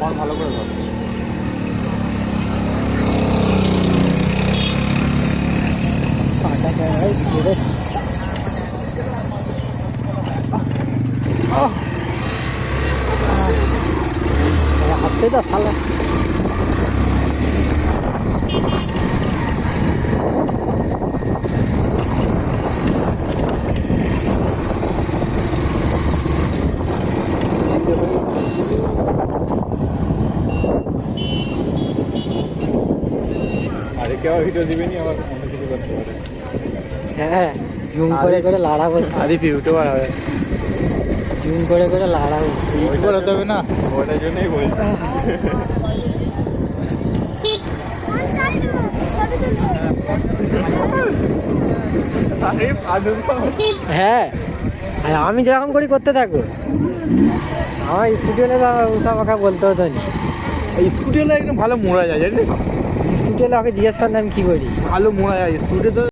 Phone ভালো করে ধর। আসতে তো সালা আরে কেউ ভিডিও দিবেনি, আবার অন্য কিছু করতে পারে। হ্যাঁ জুম করে করে লাড়াবো আরে ইউটিউবার হবে, জুম করে করে লাড়াবো ইউটিউবার হতে হবে না, ওটার জন্যই বলছি। আরে ফাদুন হ্যাঁ আর আমি যেরকম করি করতে থাকো আমার স্কুটি হলে ওসব আমাকে বলতে হতো না স্কুটি হলে একদম ভালো মোড়া যায়, জানিস? স্কুটি হলে ওকে জিজ্ঞেস করেন আমি কী করি ভালো মোড়া যায় স্কুটি তো।